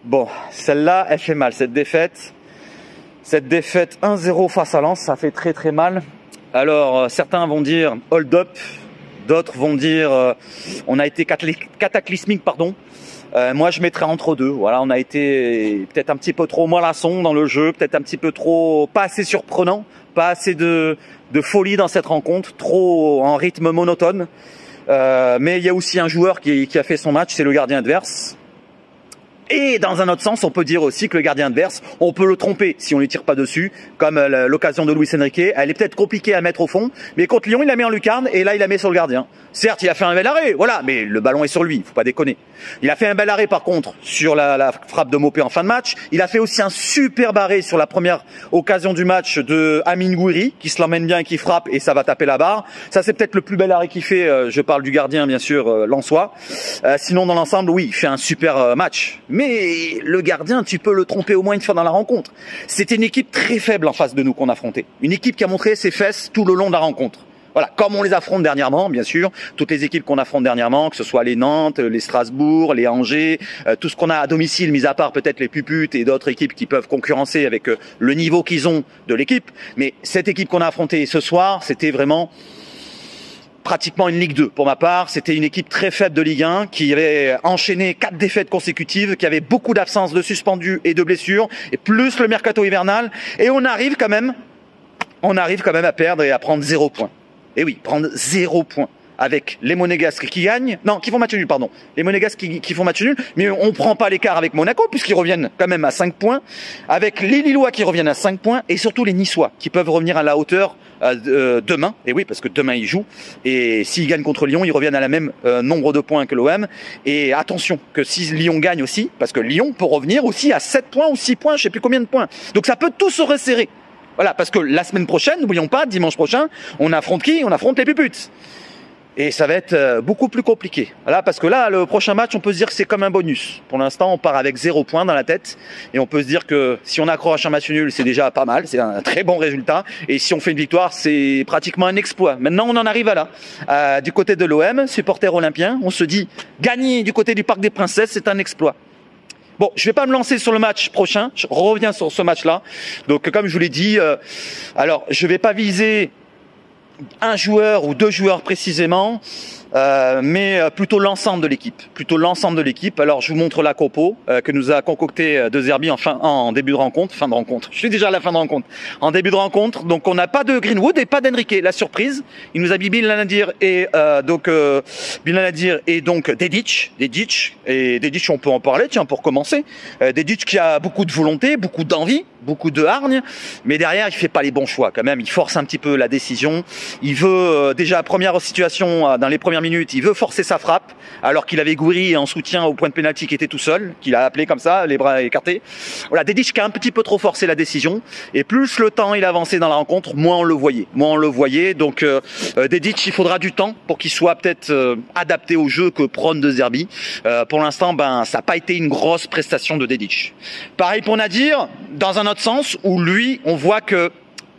Bon, celle-là, elle fait mal, cette défaite. Cette défaite 1-0 face à Lens, ça fait très très mal. Alors, certains vont dire hold up, d'autres vont dire on a été cataclysmique, pardon. Moi, je mettrais entre deux. Voilà, on a été peut-être un petit peu trop mollasson dans le jeu, peut-être un petit peu trop, pas assez surprenant, pas assez de folie dans cette rencontre, trop en rythme monotone. Mais il y a aussi un joueur qui a fait son match, c'est le gardien adverse. Et dans un autre sens, on peut dire aussi que le gardien adverse, on peut le tromper si on ne lui tire pas dessus, comme l'occasion de Luis Enrique. Elle est peut-être compliquée à mettre au fond, mais contre Lyon, il la met en lucarne et là, il la met sur le gardien. Certes, il a fait un bel arrêt, voilà, mais le ballon est sur lui, faut pas déconner. Il a fait un bel arrêt par contre sur la frappe de Mopé en fin de match. Il a fait aussi un superbe arrêt sur la première occasion du match de Amine Gouiri, qui se l'emmène bien et qui frappe et ça va taper la barre. Ça, c'est peut-être le plus bel arrêt qu'il fait. Je parle du gardien, bien sûr, lensois. Sinon, dans l'ensemble, oui, il fait un super match. Mais le gardien, tu peux le tromper au moins une fois dans la rencontre. C'était une équipe très faible en face de nous qu'on affrontait. Une équipe qui a montré ses fesses tout le long de la rencontre. Voilà, comme on les affronte dernièrement, bien sûr, toutes les équipes qu'on affronte dernièrement, que ce soit les Nantes, les Strasbourg, les Angers, tout ce qu'on a à domicile, mis à part peut-être les Puputes et d'autres équipes qui peuvent concurrencer avec le niveau qu'ils ont de l'équipe. Mais cette équipe qu'on a affrontée ce soir, c'était vraiment pratiquement une Ligue 2 pour ma part. C'était une équipe très faible de Ligue 1 qui avait enchaîné 4 défaites consécutives, qui avait beaucoup d'absences de suspendus et de blessures, et plus le mercato hivernal. Et on arrive quand même à perdre et à prendre 0 point. Et oui, prendre 0 point avec les Monégasques qui gagnent, non, qui font match nul, pardon. Les Monégasques qui font match nul, mais on prend pas l'écart avec Monaco puisqu'ils reviennent quand même à 5 points, avec les Lillois qui reviennent à 5 points et surtout les Niçois qui peuvent revenir à la hauteur demain. Et oui, parce que demain ils jouent et s'ils gagnent contre Lyon, ils reviennent à la même nombre de points que l'OM. Et attention que si Lyon gagne aussi, parce que Lyon peut revenir aussi à 7 points ou 6 points, je sais plus combien de points. Donc ça peut tout se resserrer. Voilà, parce que la semaine prochaine, n'oublions pas, dimanche prochain, on affronte qui? On affronte les Puputes. Et ça va être beaucoup plus compliqué. Voilà, parce que là, le prochain match, on peut se dire que c'est comme un bonus. Pour l'instant, on part avec 0 point dans la tête. Et on peut se dire que si on accroche un match nul, c'est déjà pas mal. C'est un très bon résultat. Et si on fait une victoire, c'est pratiquement un exploit. Maintenant, on en arrive à là. Du côté de l'OM, supporter olympien, on se dit, gagner du côté du Parc des Princesses, c'est un exploit. Bon, je vais pas me lancer sur le match prochain. Je reviens sur ce match-là. Donc, comme je vous l'ai dit, alors, je vais pas viser un joueur ou deux joueurs précisément, mais plutôt l'ensemble de l'équipe. Alors je vous montre la compo que nous a concocté De Zerbi en début de rencontre, fin de rencontre. Je suis déjà à la fin de rencontre. En début de rencontre, donc on n'a pas de Greenwood et pas d'Enrique. La surprise, il nous a mis Bilal Nadir et donc Dedic. Et Dedic, on peut en parler, tiens, pour commencer. Dedic qui a beaucoup de volonté, beaucoup d'envie, beaucoup de hargne, mais derrière il fait pas les bons choix quand même. Il force un petit peu la décision. Il veut déjà première situation dans les premières minutes, il veut forcer sa frappe alors qu'il avait Gouiri en soutien au point de pénalty qui était tout seul, qu'il a appelé comme ça, les bras écartés. Voilà, Dedic qui a un petit peu trop forcé la décision et plus le temps il avançait dans la rencontre, moins on le voyait. Donc Dedic, il faudra du temps pour qu'il soit peut-être adapté au jeu que prône De Zerbi. Pour l'instant, ça n'a pas été une grosse prestation de Dedic. Pareil pour Nadir, dans un autre sens où lui, on voit que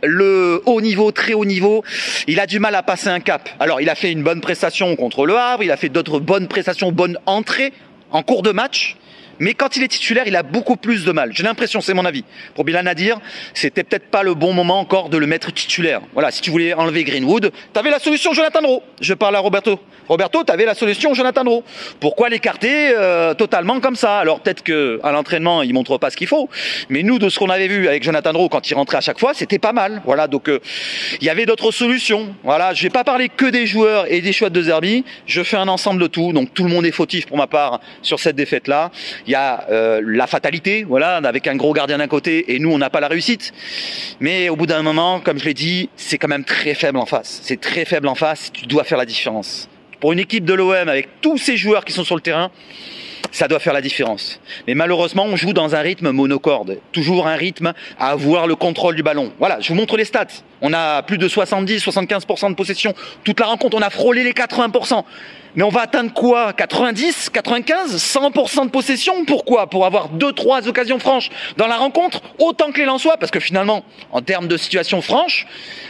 le haut niveau, très haut niveau, il a du mal à passer un cap. Alors, il a fait une bonne prestation contre Le Havre, il a fait d'autres bonnes prestations, bonnes entrées en cours de match. Mais quand il est titulaire, il a beaucoup plus de mal. J'ai l'impression, c'est mon avis. Pour Bilal Nadir, c'était peut-être pas le bon moment encore de le mettre titulaire. Voilà, si tu voulais enlever Greenwood, t'avais la solution Jonathan Rowe. Je parle à Roberto. Roberto, t'avais la solution Jonathan Rowe. Pourquoi l'écarter totalement comme ça? Alors peut-être que à l'entraînement, il montre pas ce qu'il faut. Mais nous, de ce qu'on avait vu avec Jonathan Rowe quand il rentrait à chaque fois, c'était pas mal. Voilà, donc il y avait d'autres solutions. Voilà, je vais pas parler que des joueurs et des choix de De Zerbi. Je fais un ensemble de tout. Donc tout le monde est fautif pour ma part sur cette défaite-là. Il y a la fatalité, voilà, avec un gros gardien d'un côté et nous on n'a pas la réussite. Mais au bout d'un moment, comme je l'ai dit, c'est quand même très faible en face. C'est très faible en face, tu dois faire la différence. Pour une équipe de l'OM avec tous ces joueurs qui sont sur le terrain, ça doit faire la différence. Mais malheureusement, on joue dans un rythme monocorde. Toujours un rythme à avoir le contrôle du ballon. Voilà, je vous montre les stats. On a plus de 70-75% de possession. Toute la rencontre, on a frôlé les 80%. Mais on va atteindre quoi? 90, 95, 100% de possession? Pourquoi? Pour avoir 2-3 occasions franches dans la rencontre, autant que les Lensois, parce que finalement, en termes de situation franche,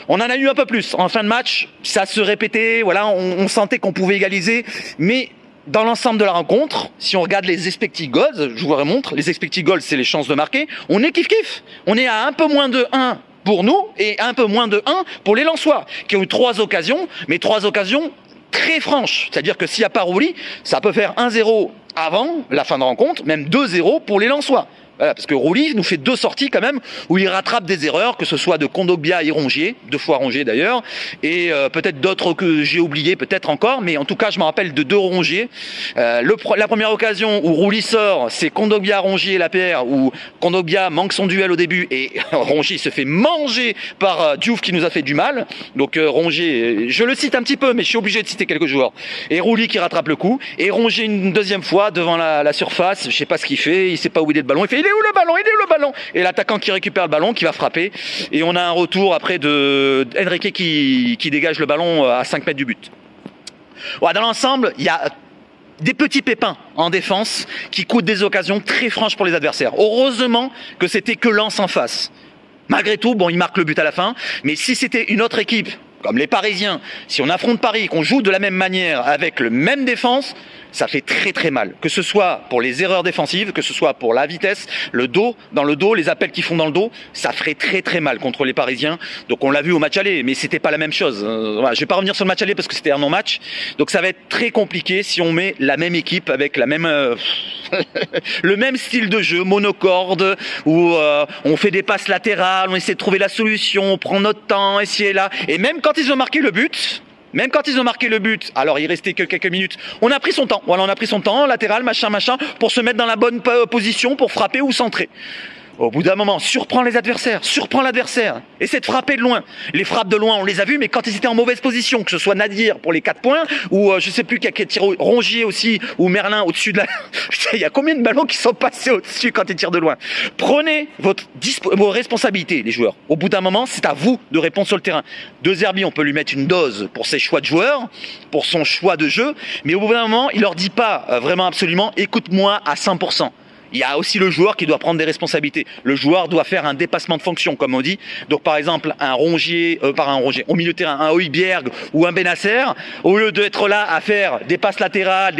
on en a eu un peu plus. En fin de match, ça se répétait, voilà, on sentait qu'on pouvait égaliser, mais dans l'ensemble de la rencontre, si on regarde les expected goals, je vous remontre, les expected goals, c'est les chances de marquer, on est kiff-kiff. On est à un peu moins de 1 pour nous et un peu moins de 1 pour les Lensois, qui ont eu 3 occasions, mais 3 occasions très franches. C'est-à-dire que s'il n'y a pas Roulis, ça peut faire 1-0 avant la fin de rencontre, même 2-0 pour les Lensois. Voilà, parce que Roulis nous fait 2 sorties quand même où il rattrape des erreurs, que ce soit de Kondogbia et Rongier, 2 fois Rongier d'ailleurs, et peut-être d'autres que j'ai oubliés, peut-être encore, mais en tout cas je me rappelle de 2 Rongier. La première occasion où Roulis sort, c'est Kondogbia-Rongier la paire, où Kondogbia manque son duel au début et Rongier se fait manger par Diouf qui nous a fait du mal. Donc Rongier, je le cite un petit peu, mais je suis obligé de citer quelques joueurs. Et Roulis qui rattrape le coup, et Rongier une deuxième fois devant la surface, je sais pas ce qu'il fait, il sait pas où il est le ballon, il fait il est où le ballon? Il est où le ballon? Et l'attaquant qui récupère le ballon, qui va frapper. Et on a un retour après de Henrique qui dégage le ballon à 5 mètres du but. Ouais, dans l'ensemble, il y a des petits pépins en défense qui coûtent des occasions très franches pour les adversaires. Heureusement que c'était que Lens en face. Malgré tout, bon, il marque le but à la fin. Mais si c'était une autre équipe, comme les Parisiens, si on affronte Paris et qu'on joue de la même manière avec le même défense, ça fait très très mal. Que ce soit pour les erreurs défensives, que ce soit pour la vitesse, le dos, dans le dos, les appels qu'ils font dans le dos, ça ferait très très mal contre les Parisiens. Donc on l'a vu au match aller, mais c'était pas la même chose. Voilà, je vais pas revenir sur le match aller parce que c'était un non-match. Donc ça va être très compliqué si on met la même équipe avec la même le même style de jeu, monocorde, où on fait des passes latérales, on essaie de trouver la solution, on prend notre temps, essayer là. Et même quand ils ont marqué le but, alors il restait que quelques minutes, on a pris son temps. Voilà, on a pris son temps, latéral, machin, pour se mettre dans la bonne position pour frapper ou centrer. Au bout d'un moment, surprend l'adversaire, essaie de frapper de loin. Les frappes de loin, on les a vues, mais quand ils étaient en mauvaise position, que ce soit Nadir pour les 4 points, ou je sais plus qui a tiré Rongier aussi, ou Merlin au-dessus de la... Il y a combien de ballons qui sont passés au-dessus quand ils tirent de loin? Prenez vos responsabilités, les joueurs. Au bout d'un moment, c'est à vous de répondre sur le terrain. De Zerbi, on peut lui mettre une dose pour ses choix de joueurs, pour son choix de jeu, mais au bout d'un moment, il leur dit pas vraiment absolument, écoute-moi à 100%. Il y a aussi le joueur qui doit prendre des responsabilités. Le joueur doit faire un dépassement de fonction, comme on dit. Donc, par exemple, au milieu de terrain, un Højbjerg ou un Benasser, au lieu d'être là à faire des passes latérales,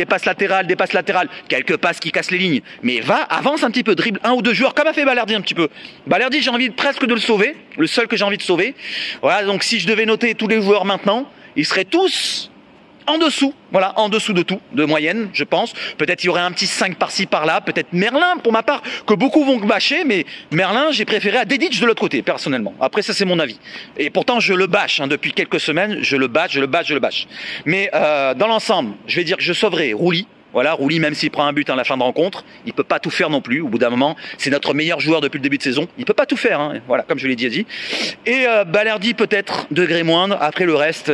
quelques passes qui cassent les lignes, mais avance un petit peu, dribble 1 ou 2 joueurs, comme a fait Balerdi un petit peu. Balerdi, j'ai envie presque de le sauver, le seul que j'ai envie de sauver. Voilà, donc si je devais noter tous les joueurs maintenant, ils seraient tous en dessous, voilà, en dessous de tout, de moyenne, je pense. Peut-être il y aurait un petit 5 par-ci, par-là. Peut-être Merlin, pour ma part, que beaucoup vont bâcher, mais Merlin, j'ai préféré à Dedic de l'autre côté, personnellement. Après, ça, c'est mon avis. Et pourtant, je le bâche, depuis quelques semaines, je le bâche. Mais dans l'ensemble, je vais dire que je sauverai Roulis. Voilà, Roulis, même s'il prend un but à la fin de rencontre, il peut pas tout faire non plus. Au bout d'un moment, c'est notre meilleur joueur depuis le début de saison. Il peut pas tout faire, hein. Voilà, comme je l'ai déjà dit. Et Balerdi peut-être degré moindre. Après le reste,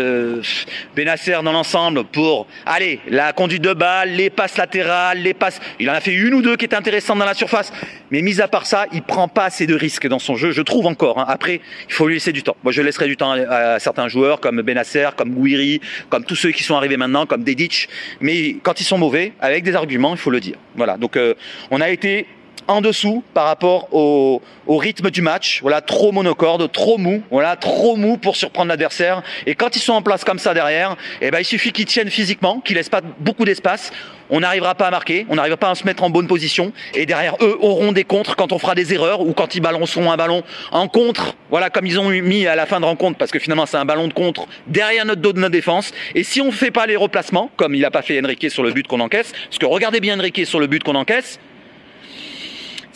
Benasser dans l'ensemble pour, allez, la conduite de balle, les passes latérales, les passes. Il en a fait 1 ou 2 qui étaient intéressantes dans la surface. Mais mis à part ça, il prend pas assez de risques dans son jeu. Je trouve encore. Hein. Après, il faut lui laisser du temps. Moi, je laisserai du temps à certains joueurs comme Benasser, comme Gouiri, comme tous ceux qui sont arrivés maintenant, comme Dedic. Mais quand ils sont mauvais, avec des arguments, il faut le dire. Voilà, donc on a été en dessous par rapport au rythme du match. Voilà, trop monocorde, trop mou. Voilà, trop mou pour surprendre l'adversaire. Et quand ils sont en place comme ça derrière, eh ben, il suffit qu'ils tiennent physiquement, qu'ils laissent pas beaucoup d'espace. On n'arrivera pas à marquer, on n'arrivera pas à se mettre en bonne position. Et derrière, eux auront des contres quand on fera des erreurs ou quand ils balanceront un ballon en contre. Voilà, comme ils ont mis à la fin de rencontre, parce que finalement, c'est un ballon de contre derrière notre dos de notre défense. Et si on ne fait pas les replacements, comme il n'a pas fait Henrique sur le but qu'on encaisse, parce que regardez bien Henrique sur le but qu'on encaisse,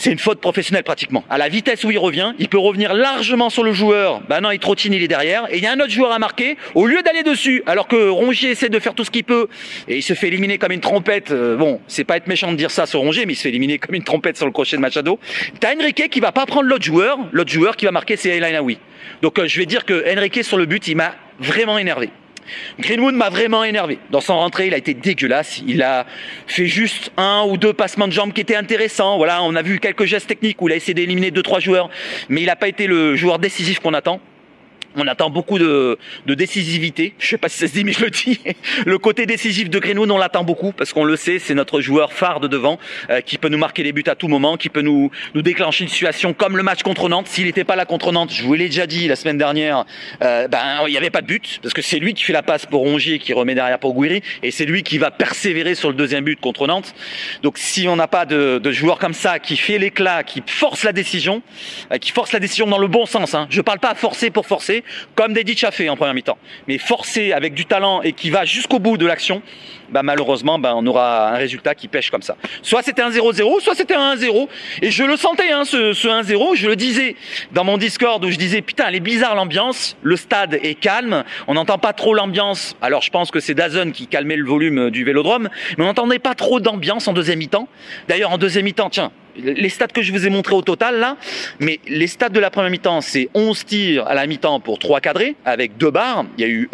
c'est une faute professionnelle pratiquement. À la vitesse où il revient, il peut revenir largement sur le joueur. Ben non, il trottine, il est derrière. Et il y a un autre joueur à marquer. Au lieu d'aller dessus, alors que Rongier essaie de faire tout ce qu'il peut, et il se fait éliminer comme une trompette. Bon, c'est pas être méchant de dire ça sur Rongier, mais il se fait éliminer comme une trompette sur le crochet de Machado. T'as Henrique qui va pas prendre l'autre joueur qui va marquer, c'est El Ainaoui. Donc je vais dire que Henrique sur le but, il m'a vraiment énervé. Greenwood m'a vraiment énervé. Dans son rentrée, il a été dégueulasse. Il a fait juste 1 ou 2 passements de jambes qui étaient intéressants. Voilà, on a vu quelques gestes techniques où il a essayé d'éliminer 2-3 joueurs, mais il n'a pas été le joueur décisif qu'on attend. On attend beaucoup de décisivité. Je sais pas si ça se dit, mais je le dis. Le côté décisif de Greenwood, on l'attend beaucoup parce qu'on le sait, c'est notre joueur phare de devant qui peut nous marquer les buts à tout moment, qui peut nous déclencher une situation comme le match contre Nantes. S'il n'était pas là contre Nantes, je vous l'ai déjà dit la semaine dernière, il n'y avait pas de but parce que c'est lui qui fait la passe pour Rongier, qui remet derrière pour Gouiri, et c'est lui qui va persévérer sur le deuxième but contre Nantes. Donc si on n'a pas de joueur comme ça qui fait l'éclat, qui force la décision dans le bon sens. Hein. Je parle pas forcer pour forcer, comme Dedic a fait en première mi-temps, mais forcer avec du talent et qui va jusqu'au bout de l'action, malheureusement, on aura un résultat qui pêche comme ça. Soit c'était un 0-0, soit c'était un 1-0. Et je le sentais, hein, ce 1-0, je le disais dans mon Discord où je disais, putain, elle est bizarre l'ambiance, le stade est calme, on n'entend pas trop l'ambiance. Alors je pense que c'est DAZN qui calmait le volume du Vélodrome, mais on n'entendait pas trop d'ambiance en deuxième mi-temps. D'ailleurs, en deuxième mi-temps, tiens, les stats que je vous ai montrés au total là, mais les stats de la première mi-temps, c'est 11 tirs à la mi-temps pour 3 cadrés avec 2 barres. Il y a eu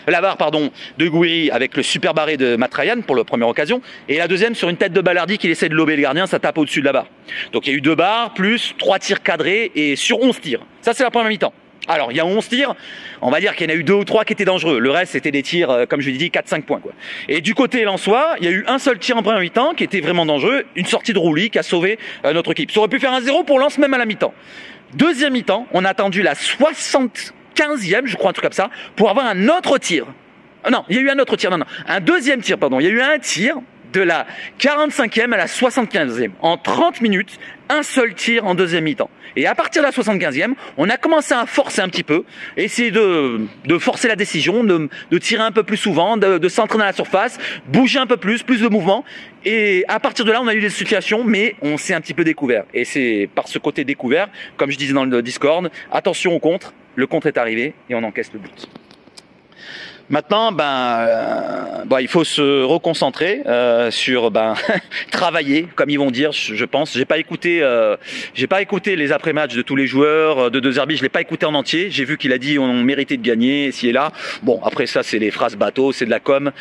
la barre de Gouiri avec le super barré de Matrayan pour la première occasion, et la deuxième sur une tête de Balardi qu'il essaie de lober le gardien, ça tape au-dessus de la barre. Donc il y a eu 2 barres plus 3 tirs cadrés et sur 11 tirs. Ça c'est la première mi-temps. Alors, il y a 11 tirs, on va dire qu'il y en a eu 2 ou 3 qui étaient dangereux. Le reste, c'était des tirs, comme je l'ai dit, 4-5 points, quoi. Et du côté lensois, il y a eu un seul tir en première mi-temps qui était vraiment dangereux, une sortie de Rouli qui a sauvé notre équipe. Ça aurait pu faire un 0 pour Lens même à la mi-temps. Deuxième mi-temps, on a attendu la 75e, je crois, un truc comme ça, pour avoir un autre tir. Non, il y a eu un autre tir, un deuxième tir, pardon. Il y a eu un tir de la 45e à la 75e. En 30 minutes, un seul tir en deuxième mi-temps. Et à partir de la 75e, on a commencé à forcer un petit peu, essayer de forcer la décision, de tirer un peu plus souvent, de s'entrer dans la surface, bouger un peu plus de mouvement. Et à partir de là, on a eu des situations, mais on s'est un petit peu découvert. Et c'est par ce côté découvert, comme je disais dans le Discord, attention au contre, le contre est arrivé et on encaisse le but. Maintenant, il faut se reconcentrer sur travailler, comme ils vont dire. Je pense. J'ai pas écouté les après-matchs de tous les joueurs de De Zerbi. Je l'ai pas écouté en entier. J'ai vu qu'il a dit on méritait de gagner, ci et là. Bon, après ça, c'est les phrases bateau, c'est de la com.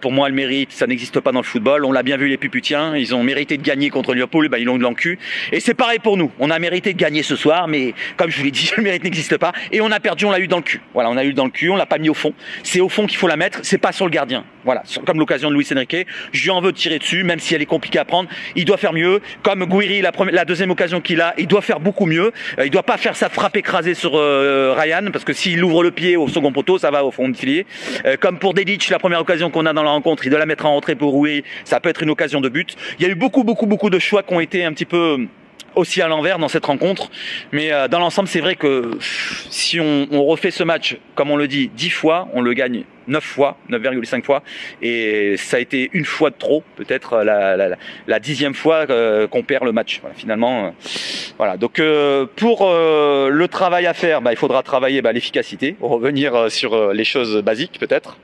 Pour moi, le mérite, ça n'existe pas dans le football. On l'a bien vu les Puputiens. Ils ont mérité de gagner contre Liverpool. Ils l'ont eu dans le cul. Et c'est pareil pour nous. On a mérité de gagner ce soir, mais comme je vous l'ai dit, le mérite n'existe pas. Et on a perdu. On l'a eu dans le cul. Voilà, on a eu dans le cul. On l'a pas mis au fond. C'est au fond qu'il faut la mettre, c'est pas sur le gardien. Voilà, comme l'occasion de Luis Enrique, je lui en veux de tirer dessus, même si elle est compliquée à prendre. Il doit faire mieux. Comme Gouiri, la deuxième occasion qu'il a, il doit faire beaucoup mieux. Il doit pas faire sa frappe écrasée sur Ryan, parce que s'il ouvre le pied au second poteau, ça va au fond de filet. Comme pour Dedic, la première occasion qu'on a dans la rencontre, il doit la mettre en rentrée pour Gouiri. Ça peut être une occasion de but. Il y a eu beaucoup de choix qui ont été un petit peu aussi à l'envers dans cette rencontre, mais dans l'ensemble c'est vrai que si on refait ce match comme on le dit 10 fois, on le gagne 9 fois, 9,5 fois, et ça a été une fois de trop, peut-être la 10e fois qu'on perd le match. Voilà, finalement, voilà. Donc pour le travail à faire, il faudra travailler l'efficacité, revenir sur les choses basiques peut-être.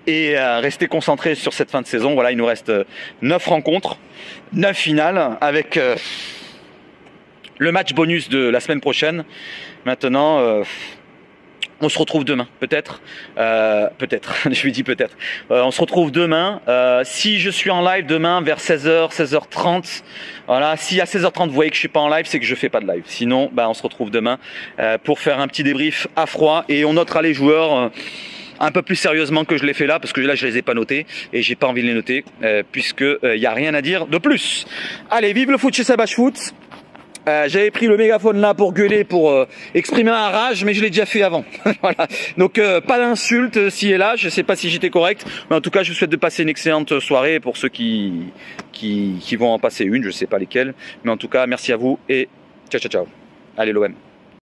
Et rester concentré sur cette fin de saison. Voilà, il nous reste 9 rencontres, 9 finales avec le match bonus de la semaine prochaine. Maintenant, on se retrouve demain, peut-être, je lui dis peut-être. On se retrouve demain. Si je suis en live demain vers 16h, 16h30, voilà. Si à 16h30 vous voyez que je suis pas en live, c'est que je fais pas de live. Sinon, on se retrouve demain pour faire un petit débrief à froid et on notera les joueurs. Un peu plus sérieusement que je l'ai fait là, parce que là je les ai pas notés et j'ai pas envie de les noter puisque y a rien à dire de plus. Allez, vive le foot chez Sabache Foot. J'avais pris le mégaphone là pour gueuler, pour exprimer un rage, mais je l'ai déjà fait avant. Voilà. Donc pas d'insultes ci et là. Je sais pas si j'étais correct, mais en tout cas je vous souhaite de passer une excellente soirée pour ceux qui vont en passer une. Je sais pas lesquels, mais en tout cas merci à vous et ciao ciao ciao. Allez l'OM.